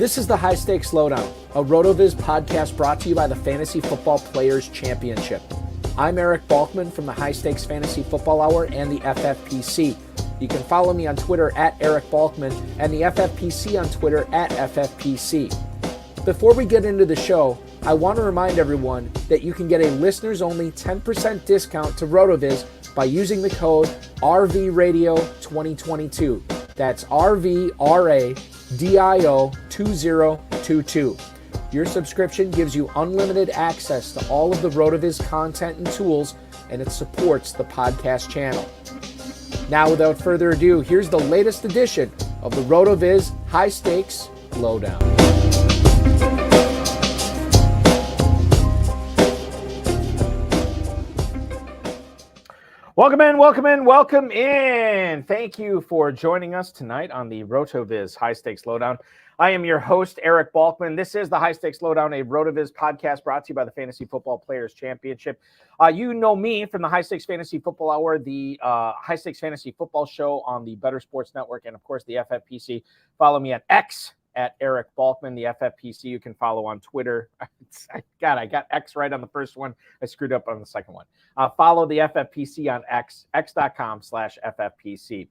This is the High-Stakes Lowdown, a RotoViz podcast brought to you by the Fantasy Football Players Championship. I'm Eric Balkman from the High-Stakes Fantasy Football Hour and the FFPC. You can follow me on Twitter at Eric Balkman and the FFPC on Twitter at FFPC. Before we get into the show, I want to remind everyone that you can get a listeners-only 10% discount to RotoViz by using the code RVRadio2022. That's RVRADIO2022. Your subscription gives you unlimited access to all of the RotoViz content and tools, and it supports the podcast channel. Now, without further ado, here's the latest edition of the RotoViz High-Stakes Lowdown. Welcome in. Thank you for joining us tonight on the RotoViz High-Stakes Lowdown. I am your host, Eric Balkman. This is the High-Stakes Lowdown, a RotoViz podcast brought to you by the Fantasy Football Players Championship. You know me from the High-Stakes Fantasy Football Hour, the High-Stakes Fantasy Football Show on the Better Sports Network, and, of course, the FFPC. Follow me at X, at Eric Balkman, the FFPC. You can follow on Twitter. God, I got X right on the first one. I screwed up on the second one. Follow the FFPC on X, x.com/FFPC.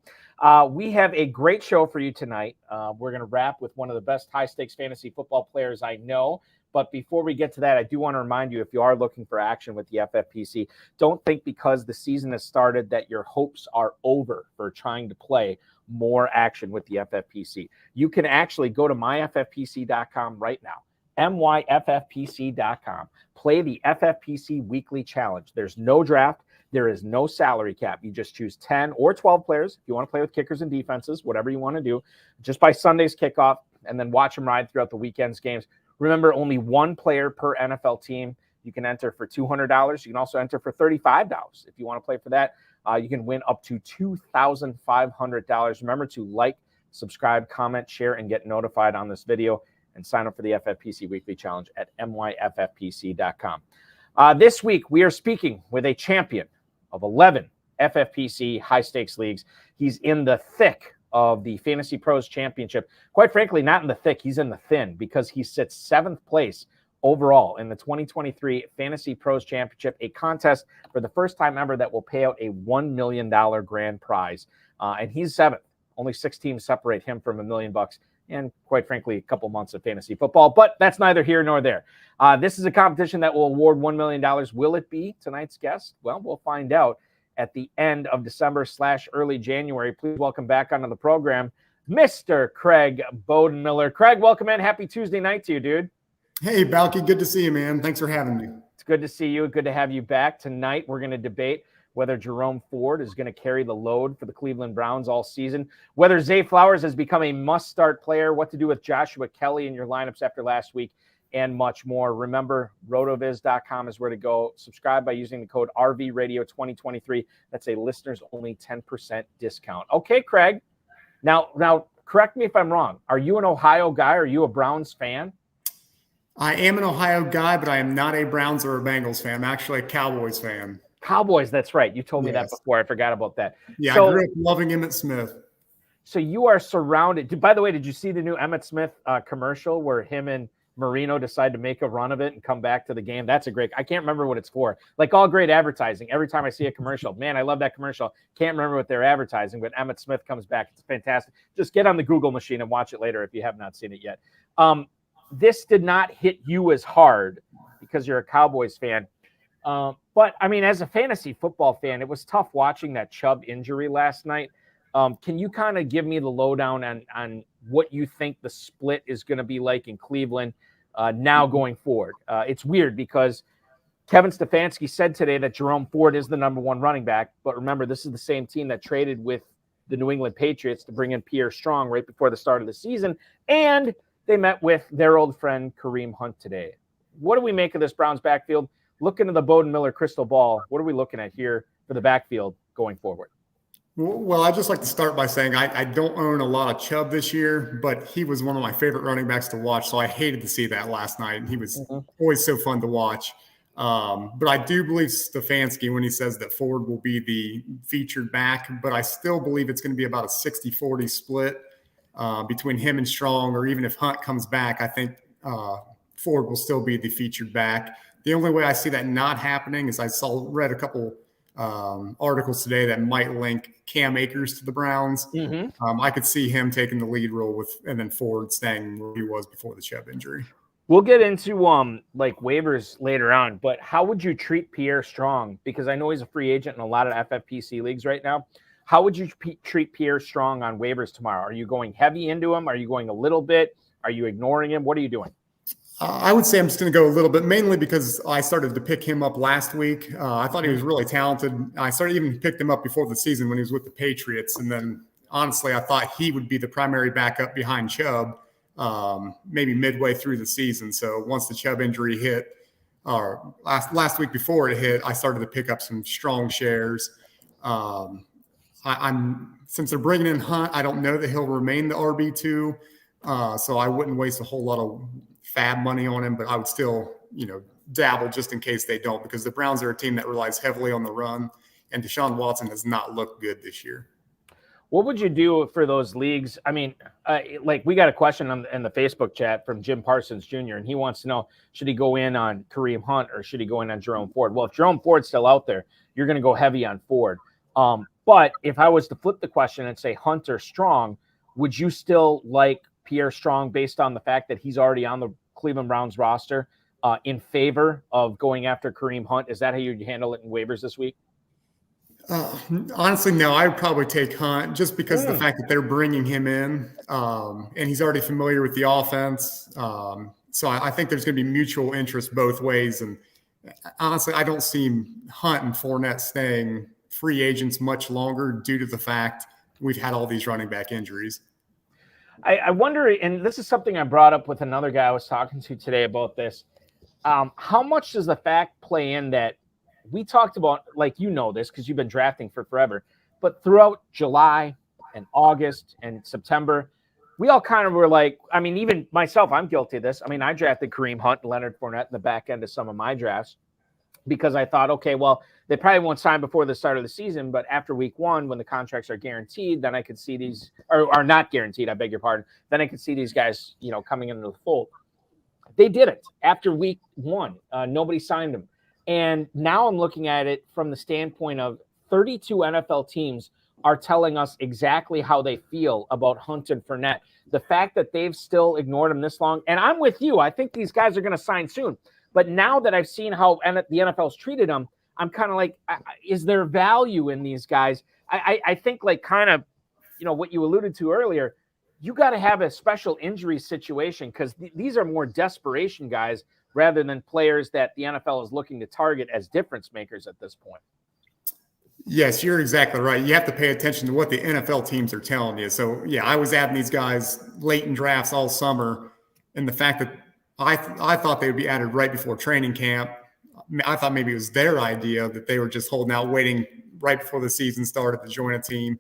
We have a great show for you tonight. We're going to wrap with one of the best high-stakes fantasy football players I know. But before we get to that, I do want to remind you, if you are looking for action with the FFPC, don't think because the season has started that your hopes are over for trying to play more action with the FFPC. You can actually go to myffpc.com right now, myffpc.com. Play the FFPC Weekly Challenge. There's no draft. There is no salary cap. You just choose 10 or 12 players. If you want to play with kickers and defenses, whatever you want to do, just by Sunday's kickoff, and then watch them ride throughout the weekend's games. Remember, only one player per NFL team. You can enter for $200. You can also enter for $35 if you want to play for that. You can win up to $2,500. Remember to like, subscribe, comment, share, and get notified on this video, and sign up for the FFPC Weekly Challenge at myffpc.com. This week, we are speaking with a champion of 11 FFPC high-stakes leagues. He's in the thick of the FantasyPros Championship. Quite frankly, not in the thick, he's in the thin, because he sits 7th place overall in the 2023 FantasyPros Championship, a contest for the first time ever that will pay out a $1 million grand prize. And he's 7th. Only 6 teams separate him from $1 million, and quite frankly, a couple months of fantasy football. But that's neither here nor there. This is a competition that will award $1 million. Will it be tonight's guest? Well, we'll find out at the end of December/early January. Please welcome back onto the program, Mr. Craig Bodenmiller. Craig, welcome in. Happy Tuesday night to you, dude. Hey, Balky. Good to see you, man. Thanks for having me. It's good to see you. Good to have you back. Tonight, we're going to debate whether Jerome Ford is going to carry the load for the Cleveland Browns all season, whether Zay Flowers has become a must-start player, what to do with Joshua Kelly in your lineups after last week, and much more. Remember, rotoviz.com is where to go. Subscribe by using the code RVRadio2023. That's a listeners-only 10% discount. Okay, Craig. Now, correct me if I'm wrong. Are you an Ohio guy? Are you a Browns fan? I am an Ohio guy, but I am not a Browns or a Bengals fan. I'm actually a Cowboys fan. Cowboys, that's right. You told me that before. I forgot about that. Yeah, so, I grew up loving Emmitt Smith. So you are surrounded. By the way, did you see the new Emmitt Smith commercial where him and Marino decide to make a run of it and come back to the game? That's a great – I can't remember what it's for. Like all great advertising, every time I see a commercial, man, I love that commercial. Can't remember what they're advertising, but Emmitt Smith comes back. It's fantastic. Just get on the Google machine and watch it later if you have not seen it yet. This did not hit you as hard because you're a Cowboys fan. But, I mean, as a fantasy football fan, it was tough watching that Chubb injury last night. Can you kind of give me the lowdown on what you think the split is going to be like in Cleveland now going forward? It's weird because Kevin Stefanski said today that Jerome Ford is the number 1 running back. But remember, this is the same team that traded with the New England Patriots to bring in Pierre Strong right before the start of the season. And they met with their old friend Kareem Hunt today. What do we make of this Browns backfield? Look into the Bodenmiller crystal ball. What are we looking at here for the backfield going forward? Well, I'd just like to start by saying I don't own a lot of Chubb this year, but he was one of my favorite running backs to watch, so I hated to see that last night. He was always so fun to watch. But I do believe Stefanski when he says that Ford will be the featured back, but I still believe it's going to be about a 60-40 split. between him and Strong, or even if Hunt comes back, I think Ford will still be the featured back. The only way I see that not happening is read a couple articles today that might link Cam Akers to the Browns. I could see him taking the lead role and then Ford staying where he was before the Chubb injury. We'll get into like waivers later on, but how would you treat Pierre Strong? Because I know he's a free agent in a lot of FFPC leagues right now. How would you treat Pierre Strong on waivers tomorrow? Are you going heavy into him? Are you going a little bit? Are you ignoring him? What are you doing? I would say I'm just going to go a little bit, mainly because I started to pick him up last week. I thought he was really talented. I started even picked him up before the season when he was with the Patriots. And then, honestly, I thought he would be the primary backup behind Chubb, maybe midway through the season. So once the Chubb injury hit, or last week before it hit, I started to pick up some Strong shares. Since they're bringing in Hunt, I don't know that he'll remain the RB2. So I wouldn't waste a whole lot of fab money on him, but I would still, dabble just in case they don't, because the Browns are a team that relies heavily on the run, and Deshaun Watson has not looked good this year. What would you do for those leagues? I mean, we got a question in the Facebook chat from Jim Parsons Jr., and he wants to know, should he go in on Kareem Hunt or should he go in on Jerome Ford? Well, if Jerome Ford's still out there, you're going to go heavy on Ford. But if I was to flip the question and say Hunt or Strong, would you still like Pierre Strong based on the fact that he's already on the Cleveland Browns roster in favor of going after Kareem Hunt? Is that how you'd handle it in waivers this week? Honestly, no, I would probably take Hunt just because of the fact that they're bringing him in and he's already familiar with the offense. So I think there's going to be mutual interest both ways. And honestly, I don't see Hunt and Fournette staying free agents much longer due to the fact we've had all these running back injuries. I wonder, and this is something I brought up with another guy I was talking to today about this. How much does the fact play in that we talked about, this because you've been drafting for forever, but throughout July and August and September, we all kind of were like, I mean, even myself, I'm guilty of this. I mean, I drafted Kareem Hunt and Leonard Fournette in the back end of some of my drafts because I thought, okay, well, they probably won't sign before the start of the season, but after week one, when the contracts are guaranteed, then I could see these or are not guaranteed. I beg your pardon. Then I could see these guys, coming into the fold. They didn't after week one. Nobody signed them. And now I'm looking at it from the standpoint of 32 NFL teams are telling us exactly how they feel about Hunt and Fournette. The fact that they've still ignored him this long. And I'm with you. I think these guys are going to sign soon. But now that I've seen how the NFL's treated them, I'm kind of like, is there value in these guys? I think what you alluded to earlier, you got to have a special injury situation because these are more desperation guys rather than players that the NFL is looking to target as difference makers at this point. Yes, you're exactly right. You have to pay attention to what the NFL teams are telling you. So, yeah, I was adding these guys late in drafts all summer, and the fact that I thought they would be added right before training camp. I thought maybe it was their idea that they were just holding out, waiting right before the season started to join a team.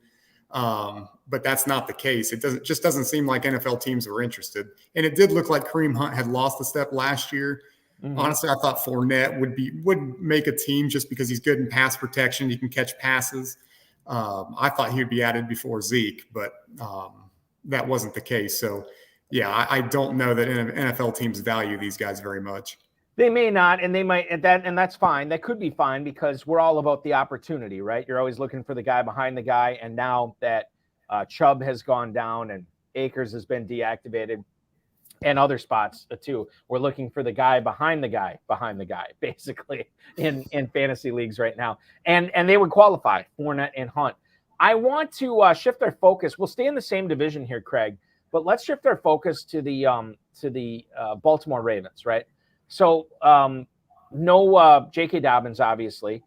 But that's not the case. It just doesn't seem like NFL teams were interested. And it did look like Kareem Hunt had lost a step last year. Mm-hmm. Honestly, I thought Fournette would make a team just because he's good in pass protection. He can catch passes. I thought he would be added before Zeke, but that wasn't the case. So, yeah, I don't know that NFL teams value these guys very much. They may not, and they might, and that's fine. That could be fine because we're all about the opportunity, right? You're always looking for the guy behind the guy, and now that Chubb has gone down and Akers has been deactivated, and other spots too, we're looking for the guy behind the guy, basically in fantasy leagues right now, and they would qualify Fournette and Hunt. I want to shift our focus. We'll stay in the same division here, Craig, but let's shift our focus to the Baltimore Ravens, right? So no J.K. Dobbins, obviously.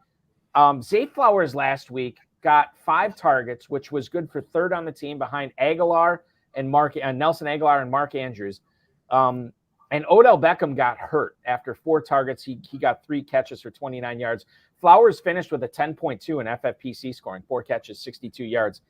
Zay Flowers last week got 5 targets, which was good for third on the team behind Aguilar and Nelson Aguilar and Mark Andrews. And Odell Beckham got hurt after 4 targets. He got 3 catches for 29 yards. Flowers finished with a 10.2 in FFPC scoring, 4 catches, 62 yards.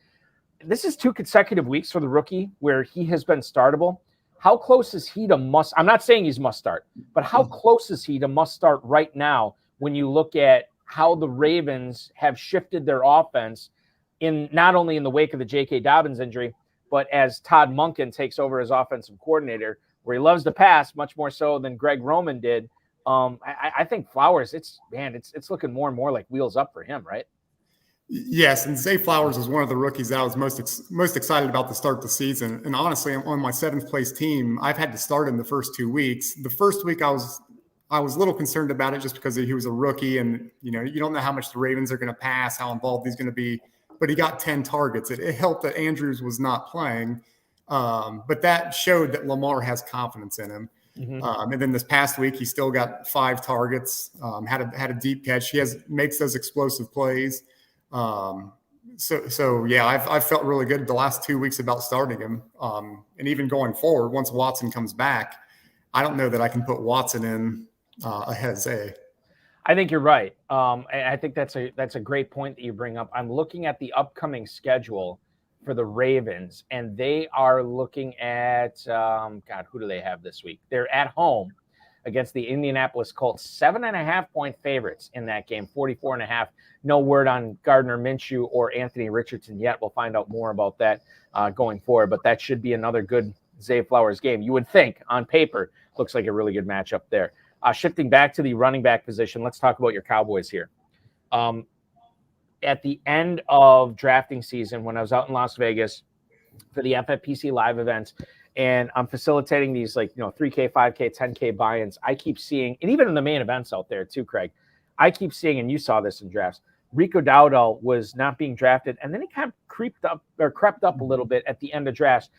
This is 2 consecutive weeks for the rookie where he has been startable. How close is he to must? I'm not saying he's must start, but how close is he to must start right now when you look at how the Ravens have shifted their offense in not only in the wake of the J.K. Dobbins injury, But as Todd Monken takes over as offensive coordinator, where he loves to pass much more so than Greg Roman did, I think Flowers, it's looking more and more like wheels up for him, right? Yes, and Zay Flowers is one of the rookies that I was most excited about to start the season. And honestly, on my 7th place team, I've had to start him the first 2 weeks. The first week I was a little concerned about it just because he was a rookie, and you don't know how much the Ravens are going to pass, how involved he's going to be. But he got 10 targets. It helped that Andrews was not playing, but that showed that Lamar has confidence in him. Mm-hmm. And then this past week, he still got 5 targets, had a deep catch. He makes those explosive plays. So yeah, I've felt really good the last 2 weeks about starting him. And even going forward, once Watson comes back, I don't know that I can put Watson in ahead of Zay. I think you're right. I think that's a great point that you bring up. I'm looking at the upcoming schedule for the Ravens, and they are looking at, who do they have this week? They're at home against the Indianapolis Colts, 7.5-point favorites in that game, 44.5. No word on Gardner Minshew or Anthony Richardson yet. We'll find out more about that going forward, but that should be another good Zay Flowers game. You would think on paper, looks like a really good matchup there. Shifting back to the running back position, let's talk about your Cowboys here. At the end of drafting season, when I was out in Las Vegas for the FFPC live events, and I'm facilitating these 3K, 5K, 10K buy-ins, I keep seeing, and even in the main events out there too, Craig, I keep seeing, and you saw this in drafts, Rico Dowdle was not being drafted, and then he kind of crept up a little bit at the end of drafts.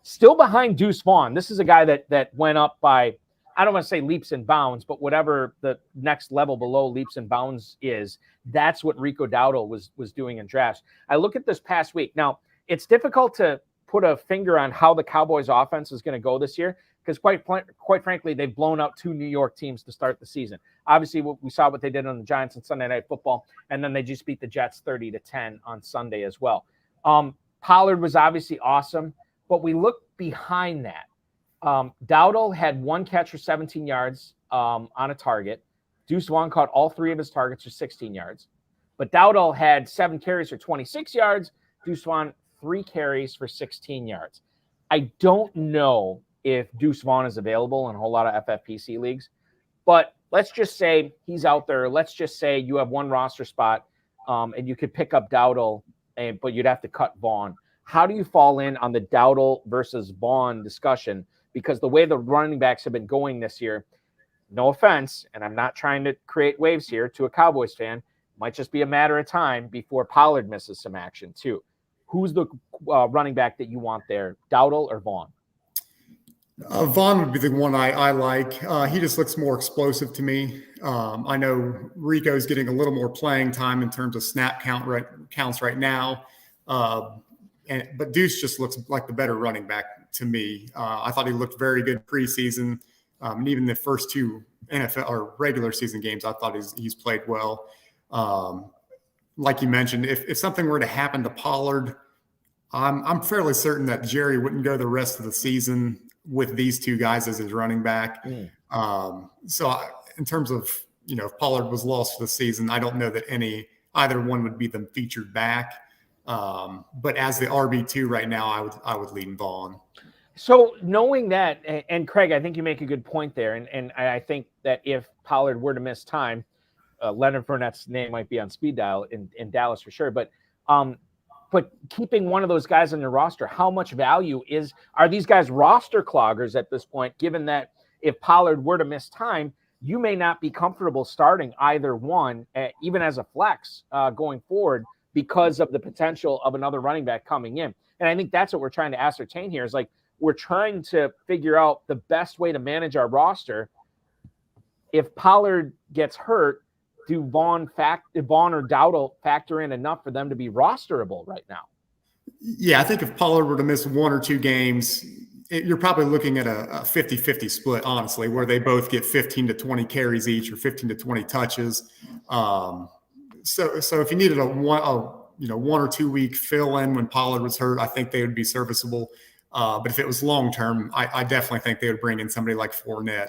Still behind Deuce Vaughn. This is a guy that went up by, I don't want to say leaps and bounds, but whatever the next level below leaps and bounds is, that's what Rico Dowdle was doing in drafts. I look at this past week. Now, it's difficult to put a finger on how the Cowboys offense is going to go this year, because quite frankly, they've blown out 2 New York teams to start the season. Obviously, we saw what they did on the Giants on Sunday Night Football, and then they just beat the Jets 30-10 on Sunday as well. Pollard was obviously awesome, but we look behind that. Dowdle had 1 catch for 17 yards on a target. Deuce Vaughn caught all 3 of his targets for 16 yards. But Dowdle had 7 carries for 26 yards. Deuce Vaughn, 3 carries for 16 yards. I don't know if Deuce Vaughn is available in a whole lot of FFPC leagues, but let's just say he's out there. Let's just say you have 1 roster spot and you could pick up Dowdle, but you'd have to cut Vaughn. How do you fall in on the Dowdle versus Vaughn discussion? Because the way the running backs have been going this year, no offense, and I'm not trying to create waves here to a Cowboys fan, might just be a matter of time before Pollard misses some action too. Who's the running back that you want there, Dowdle or Vaughn? Vaughn would be the one I like. He just looks more explosive to me. I know Rico's getting a little more playing time in terms of snap counts right now. But Deuce just looks like the better running back to me. I thought he looked very good preseason. And even the first 2 NFL or regular season games, I thought he's played well. Like you mentioned, if something were to happen to Pollard, I'm fairly certain that Jerry wouldn't go the rest of the season with these 2 guys as his running back. So in terms of, if Pollard was lost for the season, I don't know that either one would be the featured back. But as the RB2 right now, I would lean Vaughn. So knowing that, and Craig, I think you make a good point there. And I think that if Pollard were to miss time, Leonard Fournette's name might be on speed dial in Dallas for sure. But keeping one of those guys on your roster, how much value are these guys roster cloggers at this point, given that if Pollard were to miss time, you may not be comfortable starting either one, even as a flex going forward, because of the potential of another running back coming in. And I think that's what we're trying to ascertain here is we're trying to figure out the best way to manage our roster. If Pollard gets hurt, do Vaughn or Dowdle factor in enough for them to be rosterable right now? Yeah, I think if Pollard were to miss 1 or 2 games, you're probably looking at a 50-50 split, honestly, where they both get 15 to 20 carries each or 15 to 20 touches. So if you needed a 1 or 2 week fill in when Pollard was hurt, I think they would be serviceable. But if it was long term, I definitely think they would bring in somebody like Fournette.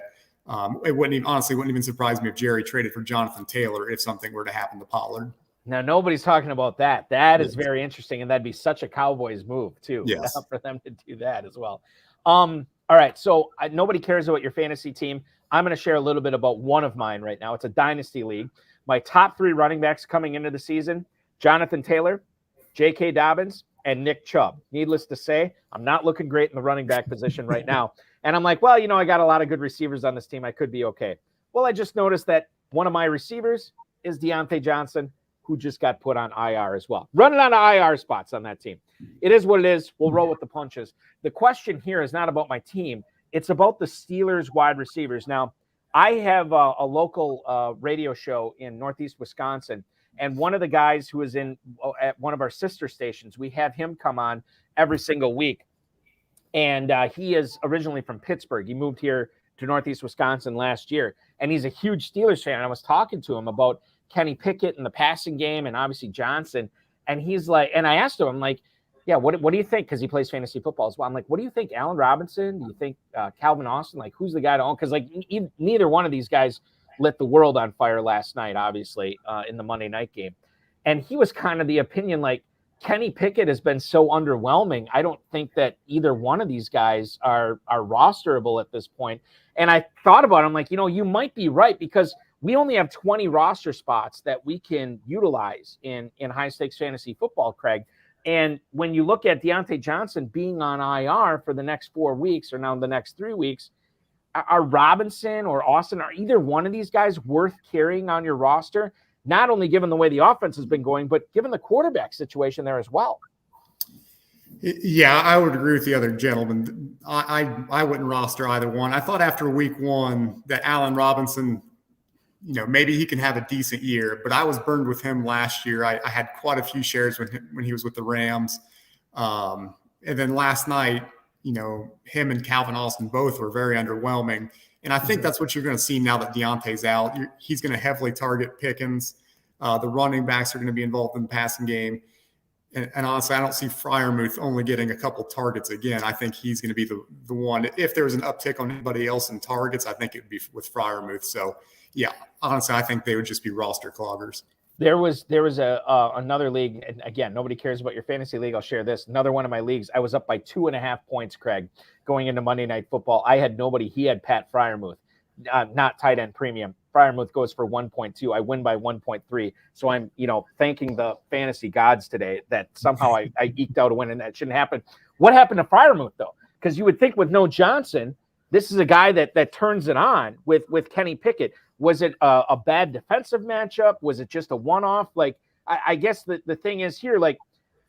It wouldn't even surprise me if Jerry traded for Jonathan Taylor if something were to happen to Pollard. Now, nobody's talking about that. That is very interesting, and that'd be such a Cowboys move, too, for them to do that as well. All right, so nobody cares about your fantasy team. I'm going to share a little bit about one of mine right now. It's a dynasty league. My top 3 running backs coming into the season, Jonathan Taylor, J.K. Dobbins, and Nick Chubb. Needless to say, I'm not looking great in the running back position right now. And I'm like, well, I got a lot of good receivers on this team. I could be okay. Well, I just noticed that one of my receivers is Deontay Johnson, who just got put on IR as well. Running out of IR spots on that team. It is what it is. We'll roll with the punches. The question here is not about my team. It's about the Steelers wide receivers. Now, I have a local radio show in Northeast Wisconsin, and one of the guys who is at one of our sister stations, we have him come on every single week. And he is originally from Pittsburgh. He moved here to Northeast Wisconsin last year, and he's a huge Steelers fan. I was talking to him about Kenny Pickett in the passing game and obviously Johnson. And he's like, and I asked him, I'm like, yeah, what do you think? Because he plays fantasy football as well. I'm like, what do you think? Allen Robinson? Do you think Calvin Austin? Like, who's the guy to own? Because like neither one of these guys lit the world on fire last night, obviously, in the Monday night game. And he was kind of the opinion, like, Kenny Pickett has been so underwhelming. I don't think that either one of these guys are rosterable at this point. And I thought about it. I'm like, you might be right, because we only have 20 roster spots that we can utilize in high stakes fantasy football, Craig. And when you look at Deontay Johnson being on IR for the next 4 weeks, or now the next 3 weeks, are Robinson or Austin, are either one of these guys worth carrying on your roster? Not only given the way the offense has been going, but given the quarterback situation there as well. Yeah, I would agree with the other gentleman. I wouldn't roster either one. I thought after week 1 that Allen Robinson, maybe he can have a decent year, but I was burned with him last year. I had quite a few shares when he was with the Rams. And then last night, him and Calvin Austin both were very underwhelming. And I think that's what you're going to see now that Deontay's out. He's going to heavily target Pickens. The running backs are going to be involved in the passing game. And honestly, I don't see Freiermuth only getting a couple targets again. I think he's going to be the one. If there was an uptick on anybody else in targets, I think it would be with Freiermuth. So, yeah, honestly, I think they would just be roster cloggers. There was another league, and again, nobody cares about your fantasy league. I'll share this. Another one of my leagues, I was up by 2.5 points, Craig, going into Monday Night Football. I had nobody. He had Pat Freiermuth, not tight end premium. Freiermuth goes for 1.2. I win by 1.3. So I'm, thanking the fantasy gods today that somehow I eked out a win, and that shouldn't happen. What happened to Freiermuth, though? Because you would think with no Johnson, this is a guy that turns it on with Kenny Pickett. Was it a bad defensive matchup? Was it just a one-off? Like, I guess the thing is here, like,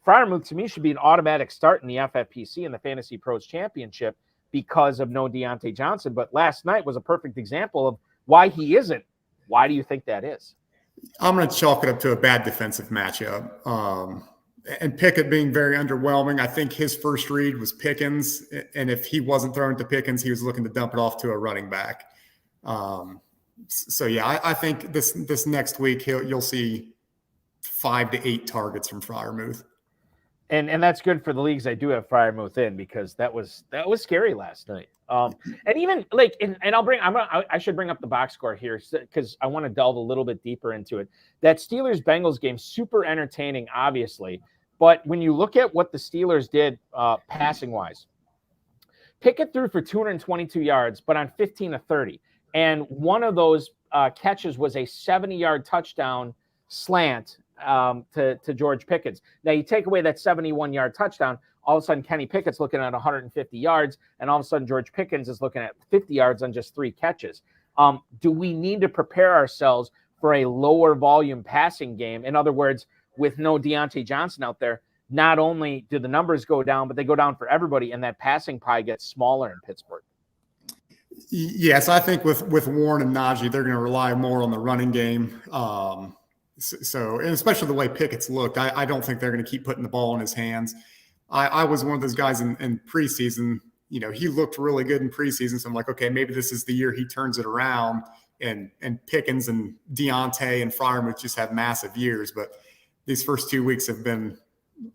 Freiermuth to me should be an automatic start in the FFPC and the Fantasy Pros Championship because of no Deontay Johnson. But last night was a perfect example of why he isn't. Why do you think that is? I'm going to chalk it up to a bad defensive matchup. And Pickett being very underwhelming. I think his first read was Pickens. And if he wasn't throwing to Pickens, he was looking to dump it off to a running back. So, yeah, I think this next week you'll see 5 to 8 targets from Freiermuth. And that's good for the leagues I do have Freiermuth in, because that was scary last night. And even like, and I should bring up the box score here because I want to delve a little bit deeper into it. That Steelers-Bengals game, super entertaining, obviously. But when you look at what the Steelers did passing-wise, Pickett threw for 222 yards, but on 15 of 30. And one of those catches was a 70-yard touchdown slant to George Pickens. Now, you take away that 71-yard touchdown, all of a sudden Kenny Pickett's looking at 150 yards, and all of a sudden George Pickens is looking at 50 yards on just 3 catches. Do we need to prepare ourselves for a lower volume passing game? In other words, with no Deontay Johnson out there, not only do the numbers go down, but they go down for everybody, and that passing pie gets smaller in Pittsburgh. Yes, I think with Warren and Najee, they're going to rely more on the running game. So, and especially the way Pickett's looked, I don't think they're going to keep putting the ball in his hands. I was one of those guys in preseason. He looked really good in preseason. So I'm like, okay, maybe this is the year he turns it around, and Pickens and Deontay and Freiermuth just have massive years. But these first 2 weeks have been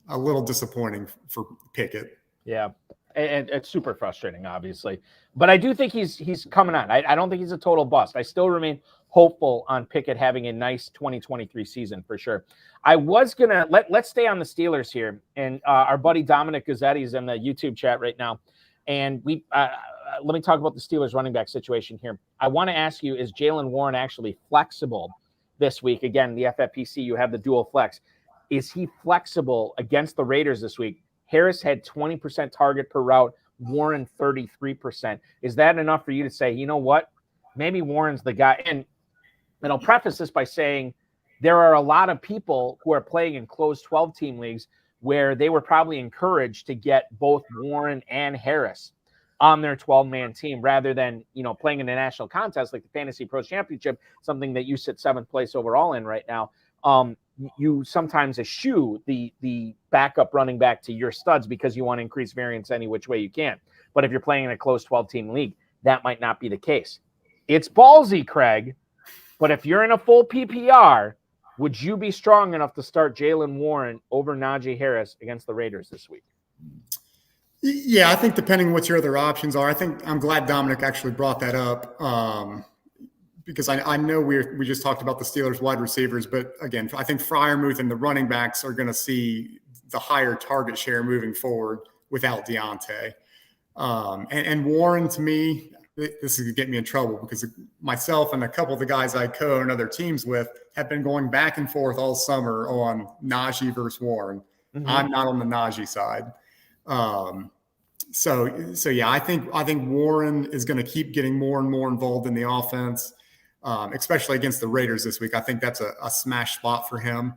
a little disappointing for Pickett. Yeah. And it's super frustrating, obviously. But I do think he's coming on. I don't think he's a total bust. I still remain hopeful on Pickett having a nice 2023 season for sure. I was going to let's stay on the Steelers here. And our buddy Dominic Gazzetti is in the YouTube chat right now. And we let me talk about the Steelers running back situation here. I want to ask you, is Jaylen Warren actually flexible this week? Again, the FFPC, you have the dual flex. Is he flexible against the Raiders this week? Harris had 20% target per route, Warren 33%. Is that enough for you to say, you know what? Maybe Warren's the guy. And I'll preface this by saying there are a lot of people who are playing in closed 12-team leagues where they were probably encouraged to get both Warren and Harris on their 12-man team rather than, playing in a national contest like the FantasyPros Championship, something that you sit 7th place overall in right now. You sometimes eschew the backup running back to your studs because you want to increase variance any which way you can. But if you're playing in a closed 12-team league, that might not be the case. It's ballsy, Craig. But if you're in a full PPR, would you be strong enough to start Jaylen Warren over Najee Harris against the Raiders this week? Yeah, I think depending on what your other options are, I'm glad Dominic actually brought that up because I know we just talked about the Steelers wide receivers, but again, I think Freiermuth and the running backs are going to see the higher target share moving forward without Deontay. And Warren, to me, this is going to get me in trouble because myself and a couple of the guys I co-own other teams with have been going back and forth all summer on Najee versus Warren. Mm-hmm. I'm not on the Najee side. So yeah, I think Warren is going to keep getting more and more involved in the offense, especially against the Raiders this week. I think that's a smash spot for him.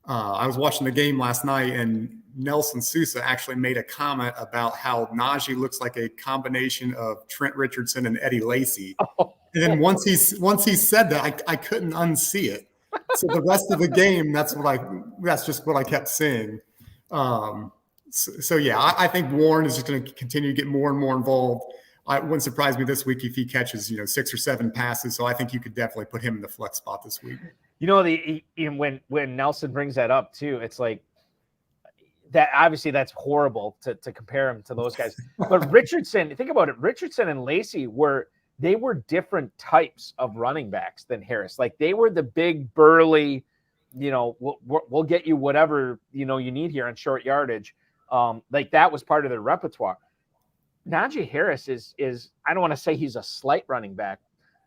I was watching the game last night, and Nelson Sousa actually made a comment about how Najee looks like a combination of Trent Richardson and Eddie Lacy. Oh. And then once he said that, I couldn't unsee it. So the rest of the game, that's just what I kept seeing. So yeah, I think Warren is just going to continue to get more and more involved. It wouldn't surprise me this week if he catches 6 or 7 passes. So I think you could definitely put him in the flex spot this week. When Nelson brings that up too, it's like that. Obviously, that's horrible to compare him to those guys. But Richardson, think about it. Richardson and Lacy were different types of running backs than Harris. Like they were the big burly, we'll get you whatever you need here on short yardage. Like that was part of their repertoire. Najee Harris is I don't want to say he's a slight running back,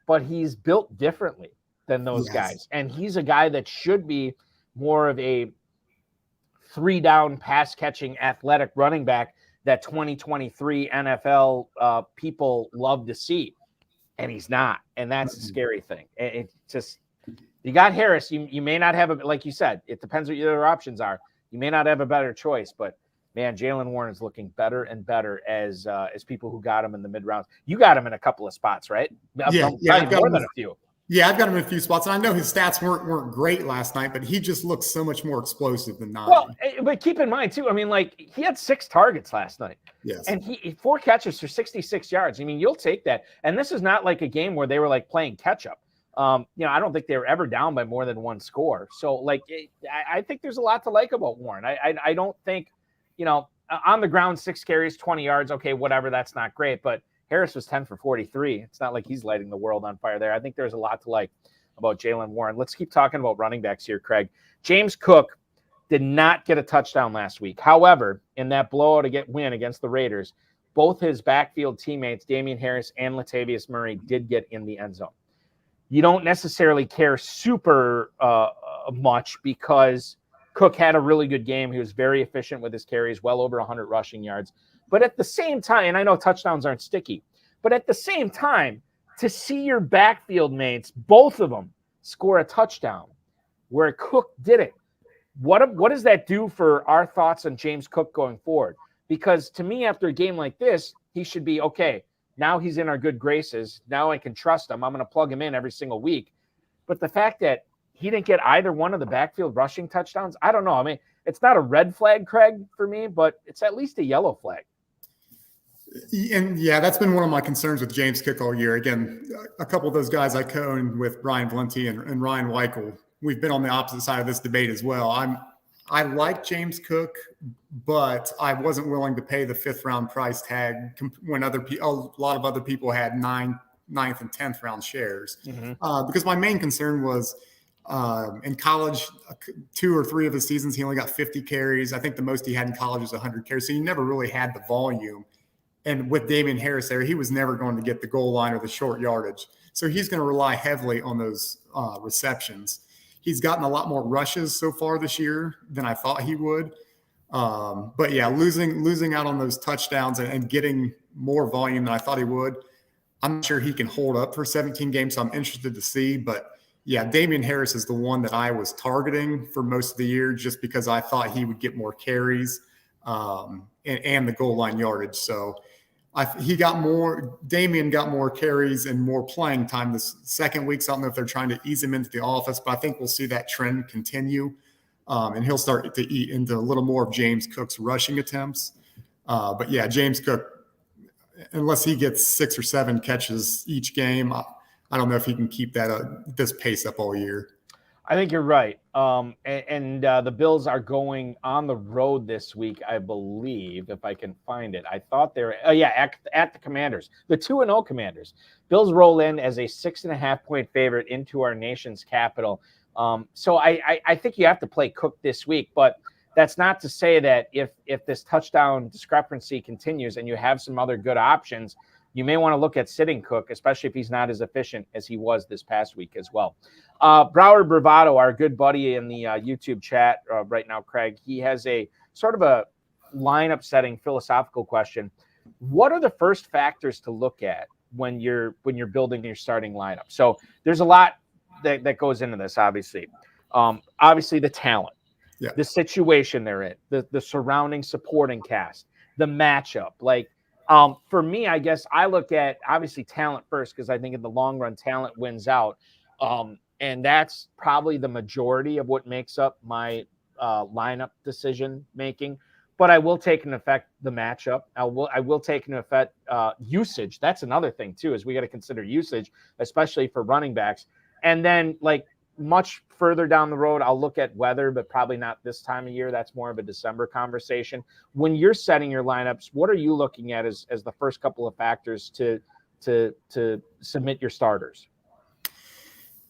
but he's built differently than those guys. And he's a guy that should be more of a 3-down pass catching athletic running back that 2023 NFL people love to see. And he's not. And that's a scary thing. It's just, you got Harris. You may not have like you said, it depends what your other options are. You may not have a better choice, but man, Jaylen Warren is looking better and better as people who got him in the mid rounds. You got him in a couple of spots, right? Yeah, more than a few. Yeah, I've got him in a few spots, and I know his stats weren't great last night, but he just looks so much more explosive than Najee. Well, but keep in mind too, he had 6 targets last night. Yes, and he 4 catches for 66 yards. You'll take that. And this is not like a game where they were like playing catch up. I don't think they were ever down by more than 1 score. So I think there's a lot to like about Warren. I don't think, on the ground, 6 carries, 20 yards. Okay, whatever. That's not great, but Harris was 10 for 43. It's not like he's lighting the world on fire there. I think there's a lot to like about Jaylen Warren. Let's keep talking about running backs here, Craig. James Cook did not get a touchdown last week. However, in that blowout win against the Raiders, both his backfield teammates, Damian Harris and Latavius Murray, did get in the end zone. You don't necessarily care super much because Cook had a really good game. He was very efficient with his carries, well over 100 rushing yards. But at the same time, and I know touchdowns aren't sticky, but at the same time, to see your backfield mates, both of them, score a touchdown where Cook did it, what does that do for our thoughts on James Cook going forward? Because to me, after a game like this, he should be, okay, now he's in our good graces. Now I can trust him. I'm going to plug him in every single week. But the fact that he didn't get either one of the backfield rushing touchdowns, I don't know. It's not a red flag, Craig, for me, but it's at least a yellow flag. And yeah, that's been one of my concerns with James Cook all year. Again, a couple of those guys I co-owned with Brian Valenti and Ryan Weichel, we've been on the opposite side of this debate as well. I like James Cook, but I wasn't willing to pay the 5th round price tag when a lot of other people had 9, 9th and 10th round shares. Because my main concern was in college, 2 or 3 of his seasons, he only got 50 carries. I think the most he had in college was 100 carries. So he never really had the volume. And with Damian Harris there, he was never going to get the goal line or the short yardage. So he's going to rely heavily on those receptions. He's gotten a lot more rushes so far this year than I thought he would. But yeah, losing out on those touchdowns and getting more volume than I thought he would. I'm not sure he can hold up for 17 games, so I'm interested to see. But yeah, Damian Harris is the one that I was targeting for most of the year just because I thought he would get more carries and the goal line yardage. So Damian got more carries and more playing time this second week. So I don't know if they're trying to ease him into the offense, but I think we'll see that trend continue. And he'll start to eat into a little more of James Cook's rushing attempts. But yeah, James Cook, unless he gets 6 or 7 catches each game, I don't know if he can keep this pace up all year. I think you're right. The Bills are going on the road this week, I believe, if I can find it. I thought they were, at the Commanders, the 2-0 Commanders. Bills roll in as a 6.5-point favorite into our nation's capital. So I think you have to play Cook this week, but that's not to say that if this touchdown discrepancy continues and you have some other good options, you may want to look at sitting Cook, especially if he's not as efficient as he was this past week as well. Broward Bravado, our good buddy in the YouTube chat right now, Craig, he has a sort of a lineup setting philosophical question. What are the first factors to look at when you're building your starting lineup? So there's a lot that goes into this, obviously. Obviously, the talent, the situation they're in, the surrounding supporting cast, the matchup. For me, I guess I look at obviously talent first because I think in the long run, talent wins out. And that's probably the majority of what makes up my lineup decision making. But I will take into effect the matchup. I will take into effect usage. That's another thing too, is we got to consider usage, especially for running backs. And then much further down the road, I'll look at weather, but probably not this time of year. That's more of a December conversation. When you're setting your lineups, what are you looking at as the first couple of factors to submit your starters?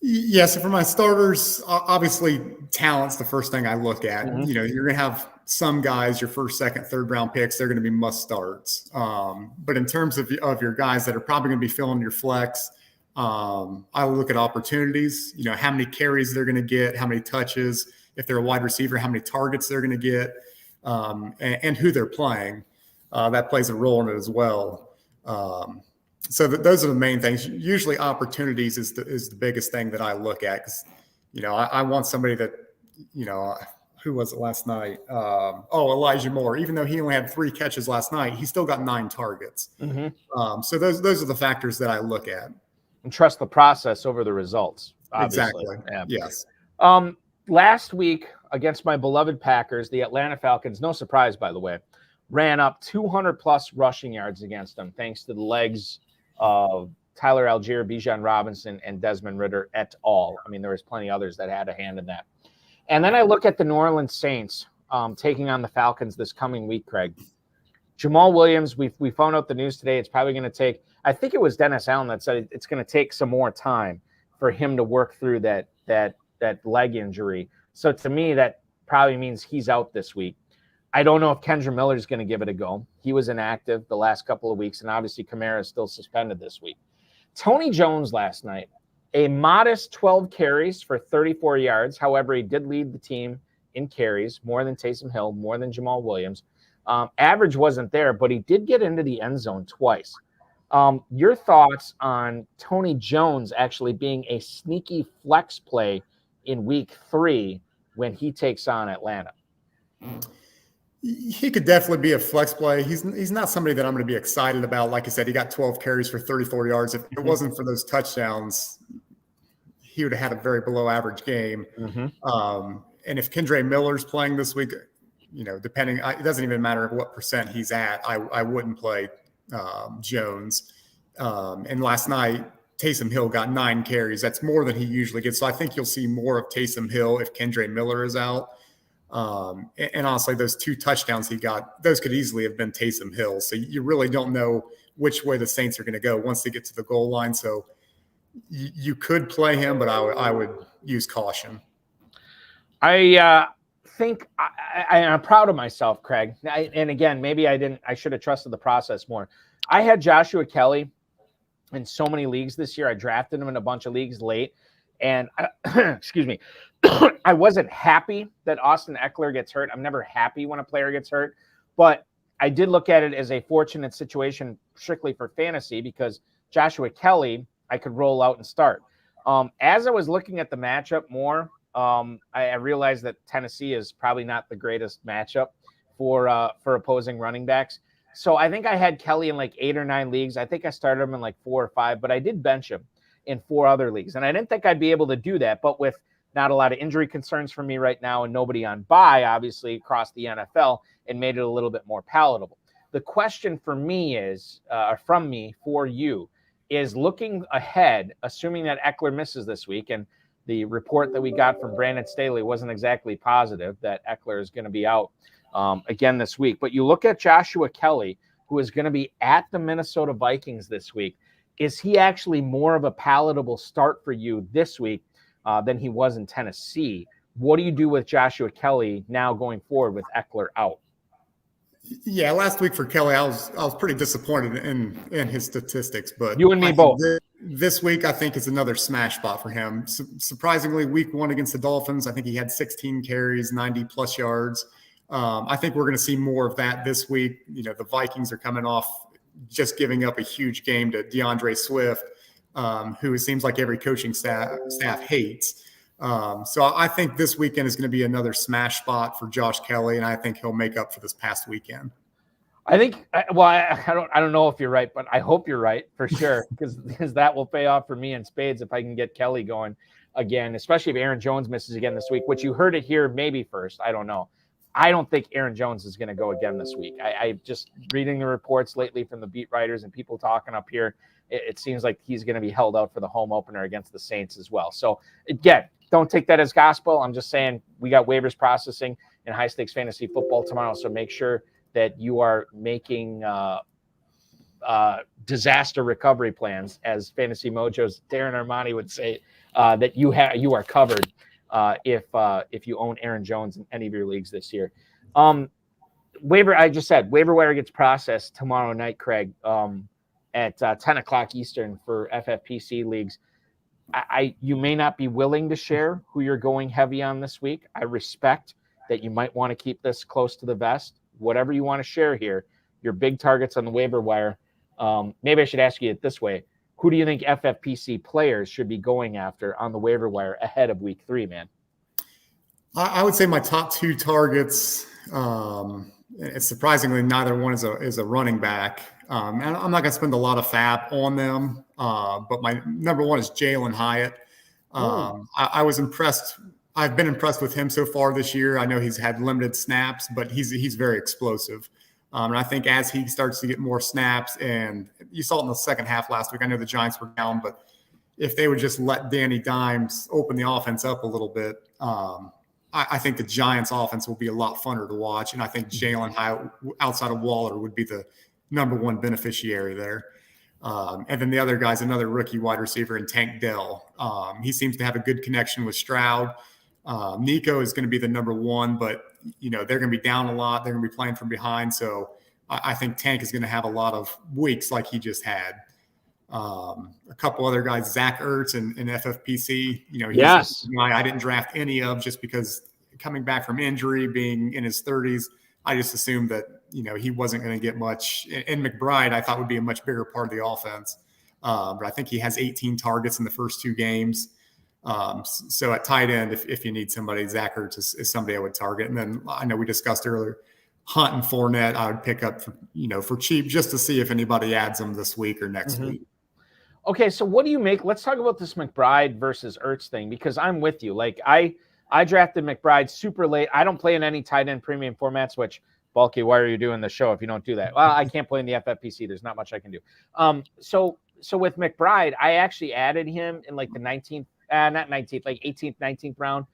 Yeah, so for my starters, obviously talent's the first thing I look at. Mm-hmm. You're going to have some guys, your first, second, third round picks, they're going to be must starts. But in terms of your guys that are probably going to be filling your flex, I look at opportunities, how many carries they're going to get, how many touches, if they're a wide receiver, how many targets they're going to get, and who they're playing. That plays a role in it as well. So those are the main things. Usually opportunities is the biggest thing that I look at because, I want somebody that, who was it last night? Elijah Moore. Even though he only had 3 catches last night, he still got 9 targets. Mm-hmm. So those are the factors that I look at. And trust the process over the results. Obviously. Exactly. Yeah. Yes. Last week against my beloved Packers, the Atlanta Falcons, no surprise, by the way, ran up 200-plus rushing yards against them thanks to the legs of Tyler Algier, Bijan Robinson, and Desmond Ridder et al. I mean, there was plenty others that had a hand in that. And then I look at the New Orleans Saints taking on the Falcons this coming week, Craig. Jamal Williams, we found out the news today. It's probably going to take, I think it was Dennis Allen that said it's going to take some more time for him to work through that leg injury. So to me, that probably means he's out this week. I don't know if Kendra Miller is going to give it a go. He was inactive the last couple of weeks, and obviously Kamara is still suspended this week. Tony Jones last night, a modest 12 carries for 34 yards. However, he did lead the team in carries, more than Taysom Hill, more than Jamal Williams. Average wasn't there, but he did get into the end zone twice. Your thoughts on Tony Jones actually being a sneaky flex play in week 3 when he takes on Atlanta? He could definitely be a flex play. He's not somebody that I'm going to be excited about. Like I said, he got 12 carries for 34 yards. If it wasn't for those touchdowns, he would have had a very below average game. Mm-hmm. And if Kendre Miller's playing this week, depending, it doesn't even matter what percent he's at. I wouldn't play Jones. And last night, Taysom Hill got 9 carries. That's more than he usually gets. So I think you'll see more of Taysom Hill if Kendre Miller is out. And honestly, those 2 touchdowns he got, those could easily have been Taysom Hill. So you really don't know which way the Saints are going to go once they get to the goal line. So you could play him, but I would use caution. I think I'm proud of myself, Craig. And again, maybe I should have trusted the process more. I had Joshua Kelly in so many leagues this year. I drafted him in a bunch of leagues late. And excuse me, I wasn't happy that Austin Eckler gets hurt. I'm never happy when a player gets hurt. But I did look at it as a fortunate situation strictly for fantasy because Joshua Kelly, I could roll out and start. As I was looking at the matchup more, I realized that Tennessee is probably not the greatest matchup for opposing running backs. So I think I had Kelly in like 8 or 9 leagues. I think I started him in like 4 or 5, but I did bench him in 4 other leagues. And I didn't think I'd be able to do that, but with not a lot of injury concerns for me right now and nobody on bye, obviously, across the NFL, it made it a little bit more palatable. The question for me is, for you, is looking ahead, assuming that Eckler misses this week, and the report that we got from Brandon Staley wasn't exactly positive that Eckler is going to be out again this week. But you look at Joshua Kelly, who is going to be at the Minnesota Vikings this week. Is he actually more of a palatable start for you this week than he was in Tennessee? What do you do with Joshua Kelly now going forward with Eckler out? Yeah, last week for Kelly, I was pretty disappointed in his statistics, but you and me both. This week, I think is another smash spot for him. Surprisingly, week 1 against the Dolphins, I think he had 16 carries, 90 plus yards. I think we're going to see more of that this week. You know, the Vikings are coming off just giving up a huge game to DeAndre Swift, who it seems like every coaching staff hates. So I think this weekend is going to be another smash spot for Josh Kelly, and I think he'll make up for this past weekend. I think, I don't know if you're right, but I hope you're right for sure, because that will pay off for me in spades if I can get Kelly going again, especially if Aaron Jones misses again this week, which you heard it here maybe first. I don't know. I don't think Aaron Jones is going to go again this week. I just reading the reports lately from the beat writers and people talking up here, it seems like he's going to be held out for the home opener against the Saints as well. So again, don't take that as gospel. I'm just saying we got waivers processing in high stakes fantasy football tomorrow. So make sure that you are making disaster recovery plans, as Fantasy Mojo's Darren Armani would say, that you are covered if you own Aaron Jones in any of your leagues this year. Waiver wire gets processed tomorrow night, Craig, at 10 o'clock Eastern for FFPC leagues. You may not be willing to share who you're going heavy on this week. I respect that you might want to keep this close to the vest. Whatever you want to share here, your big targets on the waiver wire. Maybe I should ask you it this way. Who do you think FFPC players should be going after on the waiver wire ahead of week 3, man? I would say my top 2 targets, surprisingly, neither one is a running back. And I'm not going to spend a lot of fab on them, but my number 1 is Jalen Hyatt. I was impressed. I've been impressed with him so far this year. I know he's had limited snaps, but he's very explosive. And I think as he starts to get more snaps, and you saw it in the second half last week, I know the Giants were down, but if they would just let Danny Dimes open the offense up a little bit, I think the Giants offense will be a lot funner to watch. And I think Jalen Hyatt, outside of Waller, would be the number 1 beneficiary there. And then the other guy's another rookie wide receiver in Tank Dell. He seems to have a good connection with Stroud. Nico is going to be the number 1, but they're going to be down a lot. They're going to be playing from behind. So I think Tank is going to have a lot of weeks like he just had. A couple other guys, Zach Ertz in FFPC, he's a guy I didn't draft any of just because coming back from injury, being in his 30s, I just assumed that, he wasn't going to get much. And McBride, I thought would be a much bigger part of the offense. But I think he has 18 targets in the first 2 games. So at tight end, if you need somebody, Zach Ertz is somebody I would target. And then I know we discussed earlier, Hunt and Fournette, I would pick up for cheap just to see if anybody adds them this week or next week. Okay, so what do you make? Let's talk about this McBride versus Ertz thing, because I'm with you. Like I drafted McBride super late. I don't play in any tight end premium formats, which, Bulky, why are you doing the show if you don't do that? Well, I can't play in the FFPC. There's not much I can do. So with McBride, I actually added him in like the 18th, 19th round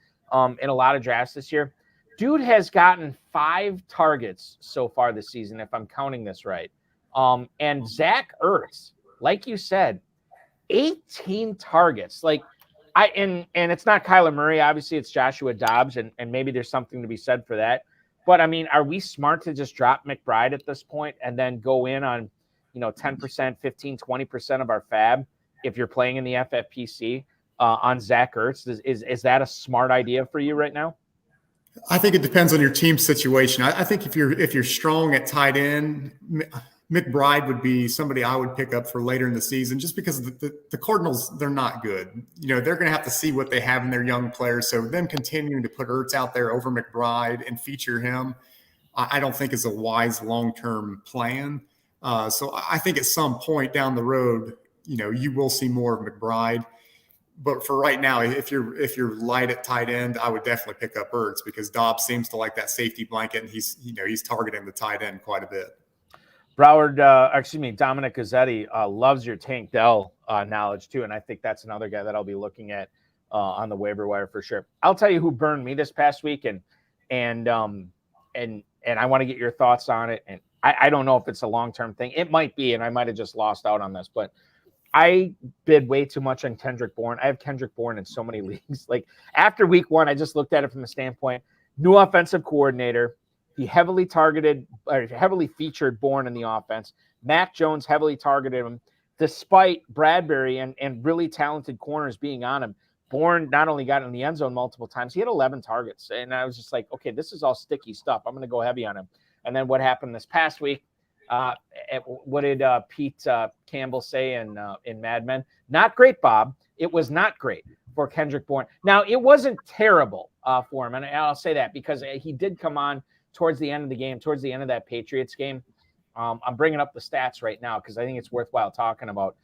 in a lot of drafts this year. Dude has gotten 5 targets so far this season, if I'm counting this right. And Zach Ertz, like you said, 18 targets. Like and it's not Kyler Murray. Obviously, it's Joshua Dobbs, and maybe there's something to be said for that. But I mean, are we smart to just drop McBride at this point and then go in on, 10%, 15, 20% of our fab if you're playing in the FFPC on Zach Ertz? Is that a smart idea for you right now? I think it depends on your team situation. I think if you're strong at tight end, McBride would be somebody I would pick up for later in the season, just because the Cardinals, they're not good. They're going to have to see what they have in their young players. So them continuing to put Ertz out there over McBride and feature him, I don't think is a wise long-term plan. So I think at some point down the road, you will see more of McBride. But for right now, if you're light at tight end, I would definitely pick up Ertz, because Dobbs seems to like that safety blanket, and he's targeting the tight end quite a bit. Dominic Gazzetti loves your Tank Dell knowledge too, and I think that's another guy that I'll be looking at on the waiver wire for sure. I'll tell you who burned me this past week, and I want to get your thoughts on it. And I don't know if it's a long-term thing. It might be, and I might have just lost out on this, but I bid way too much on Kendrick Bourne. I have Kendrick Bourne in so many leagues. Like after week one, I just looked at it from the standpoint, new offensive coordinator. He heavily featured Bourne in the offense. Mac Jones heavily targeted him, despite Bradbury and really talented corners being on him. Bourne not only got in the end zone multiple times, he had 11 targets. And I was just like, okay, this is all sticky stuff. I'm going to go heavy on him. And then what happened this past week? What did Pete Campbell say in Mad Men? Not great, Bob. It was not great for Kendrick Bourne. Now, it wasn't terrible for him, and I'll say that because he did come on towards the end of the game, towards the end of that Patriots game. I'm bringing up the stats right now because I think it's worthwhile talking about.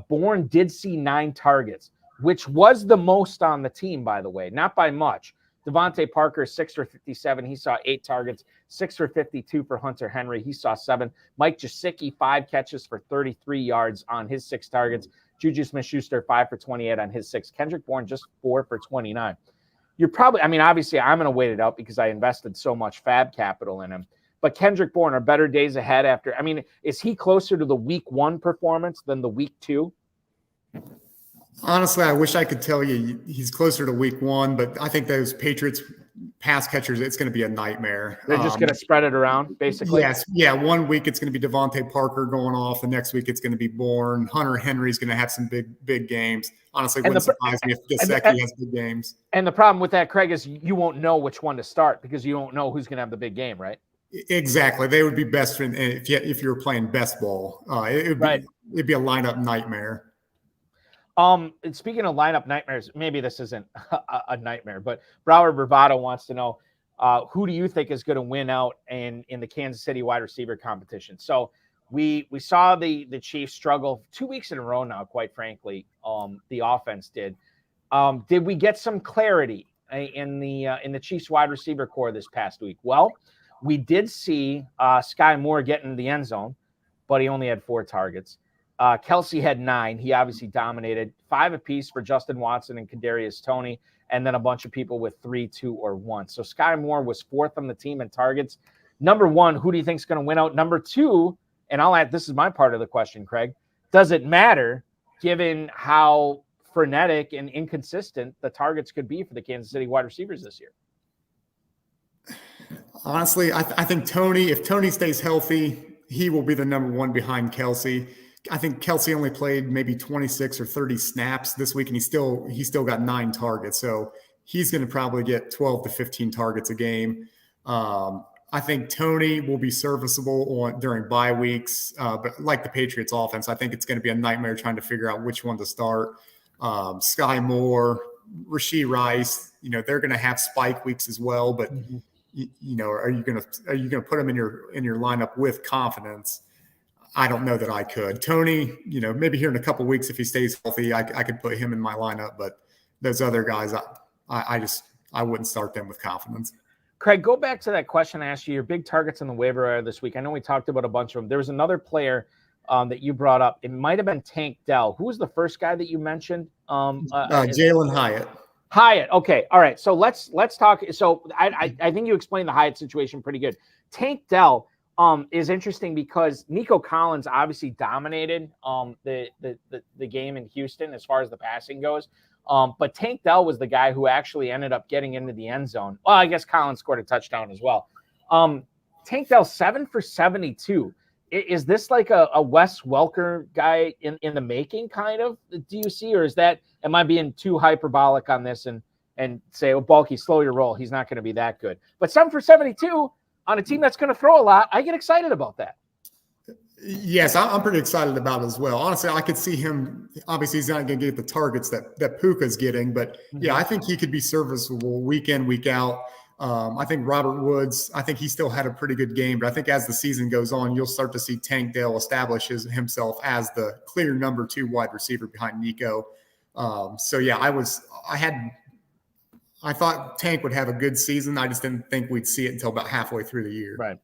Bourne did see 9 targets, which was the most on the team, by the way, not by much. Devontae Parker, 6 for 57. He saw 8 targets, 6 for 52 for Hunter Henry. He saw 7. Mike Gesicki, 5 catches for 33 yards on his 6 targets. Juju Smith-Schuster, 5 for 28 on his 6. Kendrick Bourne, just 4 for 29. You're probably, obviously I'm going to wait it out because I invested so much fab capital in him. But Kendrick Bourne, are better days ahead after? Is he closer to the week 1 performance than the week 2? Honestly, I wish I could tell you he's closer to week 1, but I think those Patriots pass catchers, it's going to be a nightmare. They're just going to spread it around, basically? Yes. Yeah, 1 week it's going to be Devontae Parker going off. The next week it's going to be Bourne. Hunter Henry's going to have some big games. Honestly, it wouldn't surprise me if Gesicki has big games. And the problem with that, Craig, is you won't know which one to start because you don't know who's going to have the big game, right? Exactly. They would be best if you were playing best ball. It'd be a lineup nightmare. Speaking of lineup nightmares, maybe this isn't a nightmare, but Broward Bravado wants to know who do you think is going to win out in the Kansas City wide receiver competition? So we saw the Chiefs struggle 2 weeks in a row now, quite frankly. The offense did. Did we get some clarity in the Chiefs wide receiver core this past week? Well, we did see Sky Moore get in the end zone, but he only had 4 targets. Kelsey had 9. He obviously dominated. 5 apiece for Justin Watson and Kadarius Toney, and then a bunch of people with 3, 2, or 1. So Sky Moore was 4th on the team in targets. Number 1, who do you think is going to win out? Number 2, and I'll add, this is my part of the question, Craig. Does it matter given how frenetic and inconsistent the targets could be for the Kansas City wide receivers this year? Honestly, I think Toney, if Toney stays healthy, he will be the number 1 behind Kelsey. I think Kelsey only played maybe 26 or 30 snaps this week, and he still got 9 targets. So he's going to probably get 12 to 15 targets a game. I think Toney will be serviceable during bye weeks, but like the Patriots offense, I think it's going to be a nightmare trying to figure out which one to start. Sky Moore, Rashee Rice, they're going to have spike weeks as well, but are you going to put them in your lineup with confidence? I don't know that I could. Toney, maybe here in a couple of weeks, if he stays healthy, I could put him in my lineup. But those other guys, I wouldn't start them with confidence. Craig, go back to that question I asked you. Your big targets on the waiver wire this week. I know we talked about a bunch of them. There was another player that you brought up. It might have been Tank Dell. Who was the first guy that you mentioned? Jalen Hyatt. Hyatt. Okay. All right. So let's talk. So I think you explained the Hyatt situation pretty good. Tank Dell. is interesting because Nico Collins obviously dominated the game in Houston as far as the passing goes. But Tank Dell was the guy who actually ended up getting into the end zone. Well, I guess Collins scored a touchdown as well. Tank Dell 7 for 72. Is this like a Wes Welker guy in the making, kind of? Do you see, or am I being too hyperbolic on this and say, oh, Balky, slow your roll. He's not going to be that good. But 7 for 72 on a team that's going to throw a lot, I get excited about that. Yes, I'm pretty excited about it as well. Honestly, I could see him. Obviously, he's not going to get the targets that Puka's getting, but yeah, I think he could be serviceable week in, week out. I think Robert Woods, I think he still had a pretty good game, but I think as the season goes on, you'll start to see Tank Dell establish himself as the clear number 2 wide receiver behind Nico. So yeah, I thought Tank would have a good season. I just didn't think we'd see it until about halfway through the year. Right.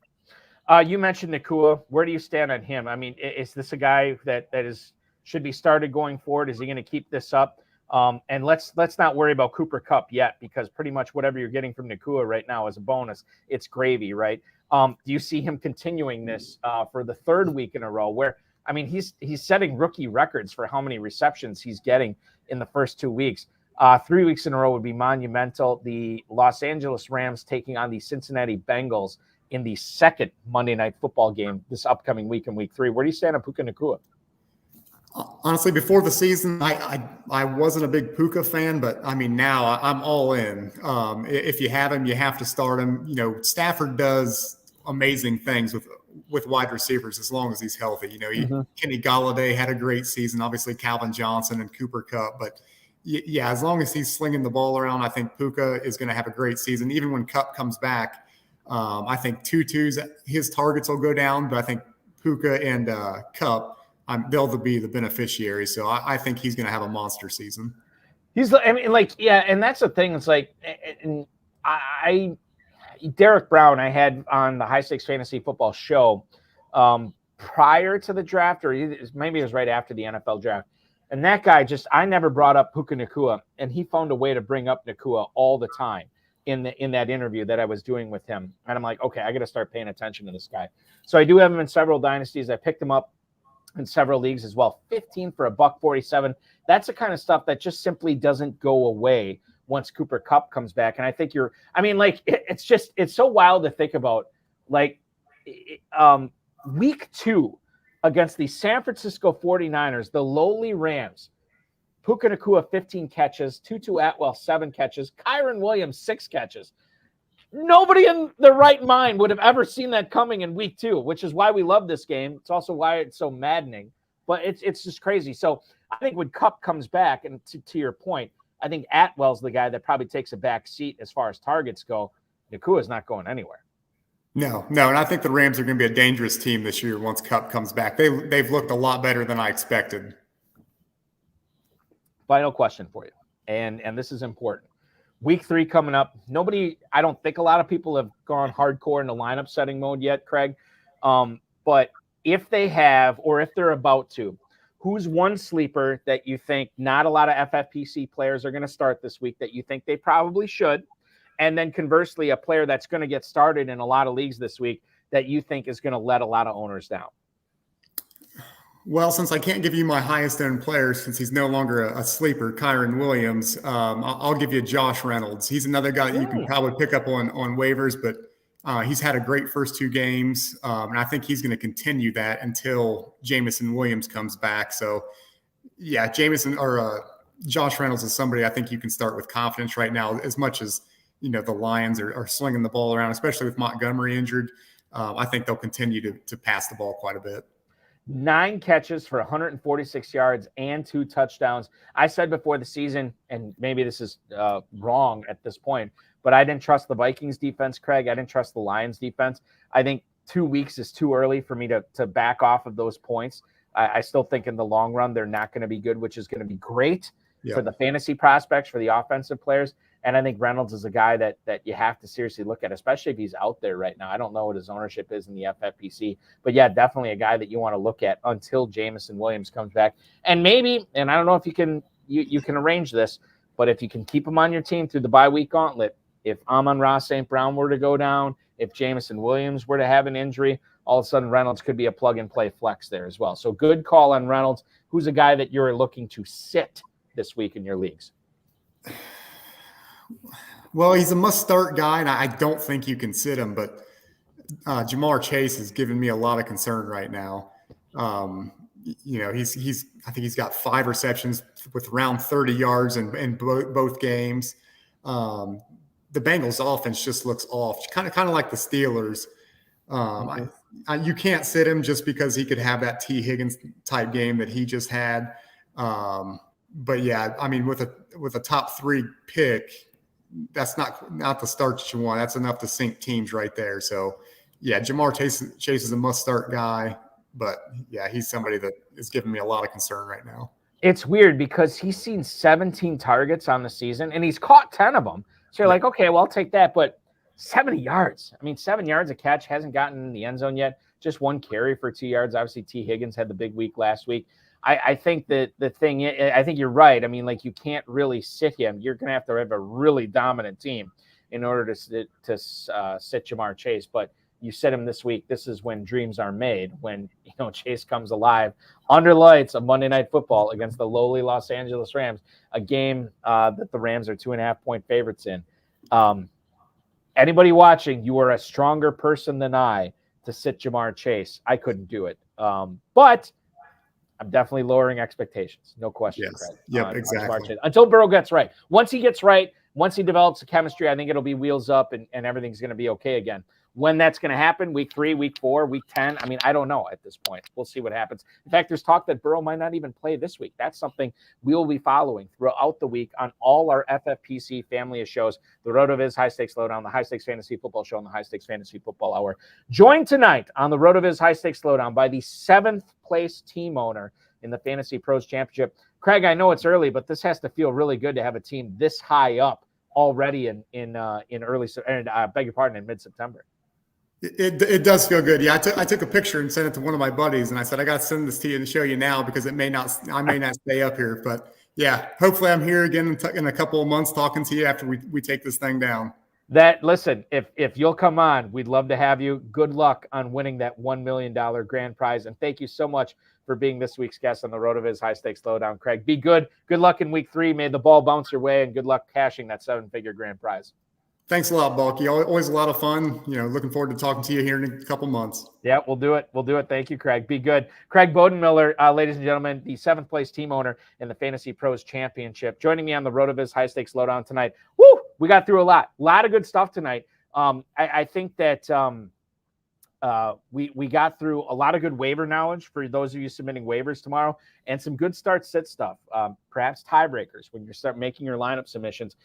You mentioned Nakua. Where do you stand on him? I mean, is this a guy that should be started going forward? Is he going to keep this up? And let's not worry about Cooper Kupp yet, because pretty much whatever you're getting from Nakua right now is a bonus. It's gravy, right? Do you see him continuing this for the 3rd week in a row? Where, I mean, he's setting rookie records for how many receptions he's getting in the first 2 weeks. 3 weeks in a row would be monumental. The Los Angeles Rams taking on the Cincinnati Bengals in the 2nd Monday Night Football game this upcoming week in week 3. Where do you stand on Puka Nakua? Honestly, before the season, I wasn't a big Puka fan, but I mean, now I'm all in. If you have him, you have to start him. You know, Stafford does amazing things with wide receivers as long as he's healthy. You know, Kenny Golladay had a great season, obviously Calvin Johnson and Cooper Kupp, but yeah, as long as he's slinging the ball around, I think Puka is going to have a great season. Even when Kupp comes back, I think Tutu's his targets will go down, but I think Puka and Kupp, they'll be the beneficiaries. So I think he's going to have a monster season. And that's the thing. It's like, Derek Brown, I had on the High Stakes Fantasy Football show prior to the draft, or maybe it was right after the NFL draft. And that guy I never brought up Puka Nakua, and he found a way to bring up Nakua all the time in that interview that I was doing with him. And I'm like, okay, I got to start paying attention to this guy. So I do have him in several dynasties. I picked him up in several leagues as well. 15 for $147. That's the kind of stuff that just simply doesn't go away once Cooper Kupp comes back. And I think it's so wild to think about, like, week 2 against the San Francisco 49ers, the lowly Rams. Puka Nakua, 15 catches, Tutu Atwell, 7 catches, Kyron Williams, 6 catches. Nobody in their right mind would have ever seen that coming in week 2, which is why we love this game. It's also why it's so maddening, but it's just crazy. So I think when Kupp comes back, and to your point, I think Atwell's the guy that probably takes a back seat as far as targets go. Nakua's not going anywhere. No, and I think the Rams are going to be a dangerous team this year once Kupp comes back. They've looked a lot better than I expected. Final question for you, and this is important. Week 3 coming up. I don't think a lot of people have gone hardcore into lineup setting mode yet, Craig. But if they have, or if they're about to, who's one sleeper that you think not a lot of FFPC players are going to start this week that you think they probably should? And then conversely, a player that's going to get started in a lot of leagues this week that you think is going to let a lot of owners down? Well, since I can't give you my highest owned player, since he's no longer a sleeper, Kyron Williams, I'll give you Josh Reynolds. He's another guy that you can probably pick up on waivers, but he's had a great first 2 games, and I think he's going to continue that until Jameson Williams comes back. So, yeah, Josh Reynolds is somebody I think you can start with confidence right now, as much as the Lions are slinging the ball around, especially with Montgomery injured. I think they'll continue to pass the ball quite a bit. 9 catches for 146 yards and 2 touchdowns. I said before the season, and maybe this is wrong at this point, but I didn't trust the Vikings defense, Craig. I didn't trust the Lions defense. I think 2 weeks is too early for me to back off of those points. I still think in the long run, they're not going to be good, which is going to be great for the fantasy prospects, for the offensive players. And I think Reynolds is a guy that you have to seriously look at, especially if he's out there right now. I don't know what his ownership is in the FFPC, but yeah, definitely a guy that you want to look at until Jameson Williams comes back. And maybe, and I don't know if you can arrange this, but if you can keep him on your team through the bye week gauntlet, if Amon-Ra St. Brown were to go down, if Jamison Williams were to have an injury, all of a sudden Reynolds could be a plug-and-play flex there as well. So good call on Reynolds. Who's a guy that you're looking to sit this week in your leagues? Well, he's a must-start guy, and I don't think you can sit him, but Jamar Chase is giving me a lot of concern right now. He's I think he's got 5 receptions with around 30 yards in both games. The Bengals offense just looks off, kind of like the Steelers. You can't sit him just because he could have that T. Higgins type game that he just had. But yeah, I mean, with a top 3 pick, that's not the start that you want. That's enough to sink teams right there. So yeah, Jamar Chase is a must start guy. But yeah, he's somebody that is giving me a lot of concern right now. It's weird because he's seen 17 targets on the season and he's caught 10 of them. So you're like, okay, well, I'll take that. But 70 yards. I mean, 7 yards a catch, hasn't gotten in the end zone yet. Just 1 carry for 2 yards. Obviously, T. Higgins had the big week last week. I think that I think you're right. I mean, like, you can't really sit him. You're going to have a really dominant team in order to sit Jamar Chase. But you sit him this week. This is when dreams are made, when Chase comes alive under lights of Monday Night Football against the lowly Los Angeles Rams, a game that the Rams are 2.5-point favorites in. Anybody watching, you are a stronger person than I to sit Jamar Chase. I couldn't do it. But I'm definitely lowering expectations. No question. Yes. Yep, exactly. Until Burrow gets right. Once he gets right, once he develops the chemistry, I think it'll be wheels up and everything's going to be okay again. When that's going to happen, week 3, week 4, week 10, I mean, I don't know at this point. We'll see what happens. In fact, there's talk that Burrow might not even play this week. That's something we will be following throughout the week on all our FFPC family of shows, the RotoViz High-Stakes Lowdown, the High-Stakes Fantasy Football Show, and the High-Stakes Fantasy Football Hour. Joined tonight on the RotoViz High-Stakes Lowdown by the 7th place team owner in the FantasyPros Championship. Craig, I know it's early, but this has to feel really good to have a team this high up already in mid-September. It does feel good. Yeah, I took a picture and sent it to one of my buddies, and I said I got to send this to you and show you now because I may not stay up here. But yeah, hopefully I'm here again in a couple of months talking to you after we take this thing down. Listen, if you'll come on, we'd love to have you. Good luck on winning that $1 million grand prize, and thank you so much for being this week's guest on the RotoViz High-Stakes Lowdown, Craig. Be good. Good luck in week 3. May the ball bounce your way, and good luck cashing that 7-figure grand prize. Thanks a lot, Balky. Always a lot of fun. Looking forward to talking to you here in a couple months. Yeah, we'll do it. Thank you, Craig. Be good. Craig Bodenmiller, ladies and gentlemen, the 7th place team owner in the FantasyPros Championship, joining me on the RotoViz High-Stakes Lowdown tonight. Woo! We got through a lot of good stuff tonight. I think that we got through a lot of good waiver knowledge for those of you submitting waivers tomorrow, and some good start-sit stuff, perhaps tiebreakers when you start making your lineup submissions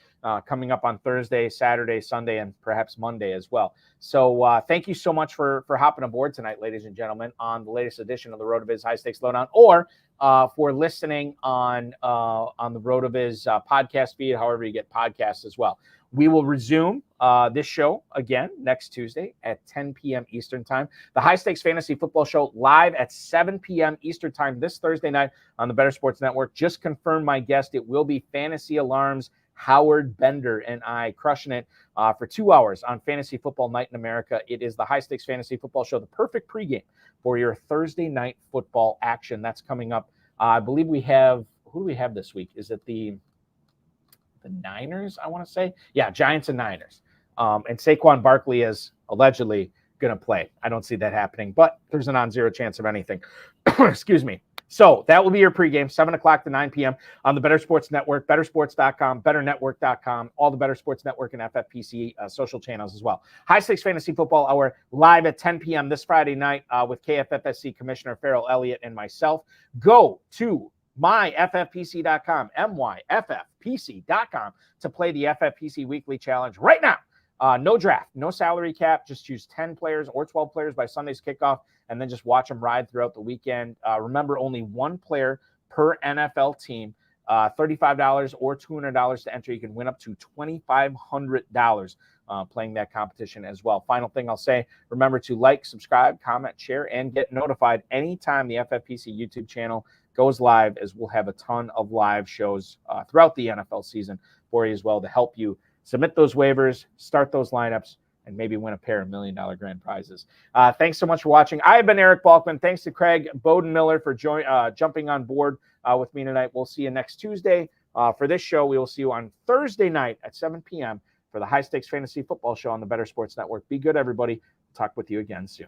coming up on Thursday, Saturday, Sunday, and perhaps Monday as well. So thank you so much for hopping aboard tonight, ladies and gentlemen, on the latest edition of the RotoViz High-Stakes Lowdown, or for listening on the RotoViz podcast feed, however you get podcasts as well. We will resume this show again next Tuesday at 10 p.m. Eastern Time. The High Stakes Fantasy Football Show live at 7 p.m. Eastern Time this Thursday night on the Better Sports Network. Just confirmed my guest. It will be Fantasy Alarms Howard Bender and I crushing it for 2 hours on Fantasy Football Night in America. It is the High Stakes Fantasy Football Show, the perfect pregame for your Thursday night football action. That's coming up. I believe we have – who do we have this week? Is it the Niners, I want to say? Yeah, Giants and Niners. And Saquon Barkley is allegedly going to play. I don't see that happening, but there's a non-zero chance of anything. Excuse me. So that will be your pregame, 7 o'clock to 9 p.m. on the Better Sports Network, bettersports.com, betternetwork.com, all the Better Sports Network and FFPC social channels as well. High Stakes Fantasy Football Hour live at 10 p.m. this Friday night with KFFSC Commissioner Farrell Elliott and myself. Go to myffpc.com, myffpc.com to play the FFPC Weekly Challenge right now. No draft, no salary cap. Just choose 10 players or 12 players by Sunday's kickoff, and then just watch them ride throughout the weekend. Remember, only one player per NFL team, $35 or $200 to enter. You can win up to $2,500 playing that competition as well. Final thing I'll say, remember to like, subscribe, comment, share, and get notified anytime the FFPC YouTube channel goes live, as we'll have a ton of live shows throughout the NFL season for you as well to help you submit those waivers, start those lineups, and maybe win a pair of $1 million grand prizes. Thanks so much for watching. I have been Eric Balkman. Thanks to Craig Bodenmiller for jumping on board with me tonight. We'll see you next Tuesday. For this show, we will see you on Thursday night at 7 p.m. for the High Stakes Fantasy Football Show on the Better Sports Network. Be good, everybody. Talk with you again soon.